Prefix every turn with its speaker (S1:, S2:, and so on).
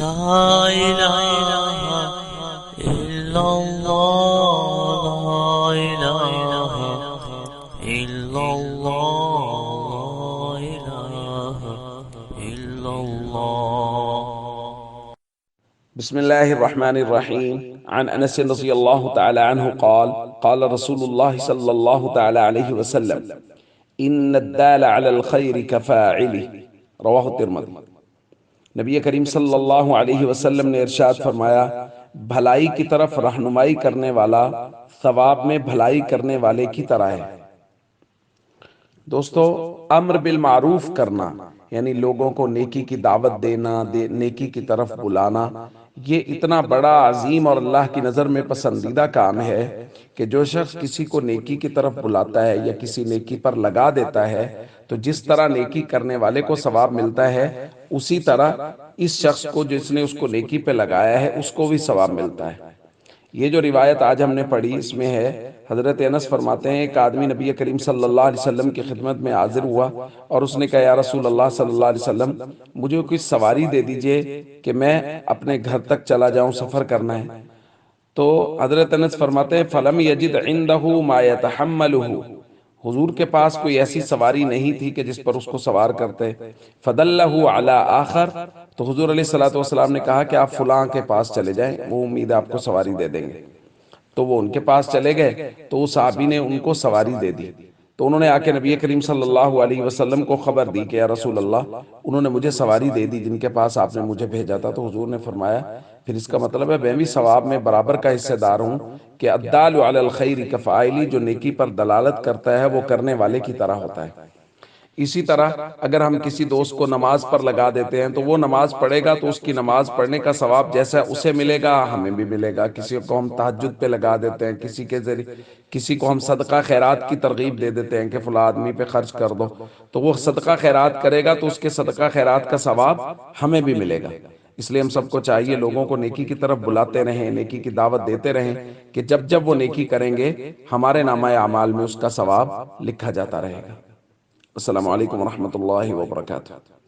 S1: لا إله إلا الله، لا إله إلا الله، لا إله إلا الله.
S2: بسم الله الرحمن الرحيم. عن أنس رضي الله تعالى عنه قال قال رسول الله صلى الله تعالى عليه وسلم إن الدال على الخير كفاعله. رواه الترمذی. نبی کریم صلی اللہ علیہ وسلم نے ارشاد فرمایا، بھلائی کی طرف رہنمائی کرنے والا ثواب میں بھلائی کرنے والے کی طرح ہے۔ دوستو، امر بالمعروف کرنا یعنی لوگوں کو نیکی کی دعوت دینا، نیکی کی طرف بلانا، یہ اتنا بڑا عظیم اور اللہ کی نظر میں پسندیدہ کام ہے کہ جو شخص کسی کو نیکی کی طرف بلاتا ہے یا کسی نیکی پر لگا دیتا ہے تو جس طرح نیکی کرنے والے کو ثواب ملتا ہے، اسی طرح اس شخص کو جس نے اس کو نیکی پہ لگایا ہے اس کو بھی ثواب ملتا ہے۔ یہ جو روایت آج ہم نے پڑھی اس میں ہے، حضرت انس فرماتے ہیں ایک آدمی نبی کریم صلی اللہ علیہ وسلم کی خدمت میں حاضر ہوا اور اس نے کہا، یا رسول اللہ صلی اللہ علیہ وسلم، مجھے کوئی سواری دے دیجئے کہ میں اپنے گھر تک چلا جاؤں، سفر کرنا ہے۔ تو حضرت انس فرماتے ہیں فَلَمْ يَجِدْ عِنْدَهُ مَا يَتَحَمَّلُهُ، حضور کے پاس کوئی ایسی سواری نہیں تھی کہ جس پر اس کو سوار کرتے۔ فَدَلَّهُ عَلَىٰ آخر، تو حضور علیہ الصلوۃ نے کہا کہ آپ فلاں کے پاس چلے جائیں، وہ امید آپ کو سواری دے دیں گے۔ تو وہ ان کے پاس چلے گئے تو اس صحابی نے ان کو سواری دے دی۔ تو انہوں نے آ کے نبی کریم صلی اللہ علیہ وسلم کو خبر دی کہ یا رسول اللہ، انہوں نے مجھے سواری دے دی جن کے پاس آپ نے مجھے بھیجا تھا۔ تو حضور نے فرمایا، پھر اس کا مطلب ہے میں بھی ثواب میں برابر کا حصہ دار ہوں کہ الدال علی الخیر کفاعلی، جو نیکی پر دلالت کرتا ہے وہ کرنے والے کی طرح ہوتا ہے۔ اسی طرح اگر ہم کسی دوست کو نماز پر لگا دیتے ہیں تو وہ نماز پڑھے گا تو اس کی نماز پڑھنے کا ثواب جیسا اسے ملے گا ہمیں بھی ملے گا۔ کسی کو ہم تہجد پہ لگا دیتے ہیں، کسی کے ذریعے کسی کو ہم صدقہ خیرات کی ترغیب دے دیتے ہیں کہ فلاں آدمی پہ خرچ کر دو، تو وہ صدقہ خیرات کرے گا تو اس کے صدقہ خیرات کا ثواب ہمیں بھی ملے گا۔ اس لیے ہم سب کو چاہیے لوگوں کو نیکی کی طرف بلاتے رہیں، نیکی کی دعوت دیتے رہیں کہ جب جب وہ نیکی کریں گے ہمارے نامہ اعمال میں اس کا ثواب لکھا جاتا رہے گا۔ السلام علیکم ورحمۃ اللہ وبرکاتہ۔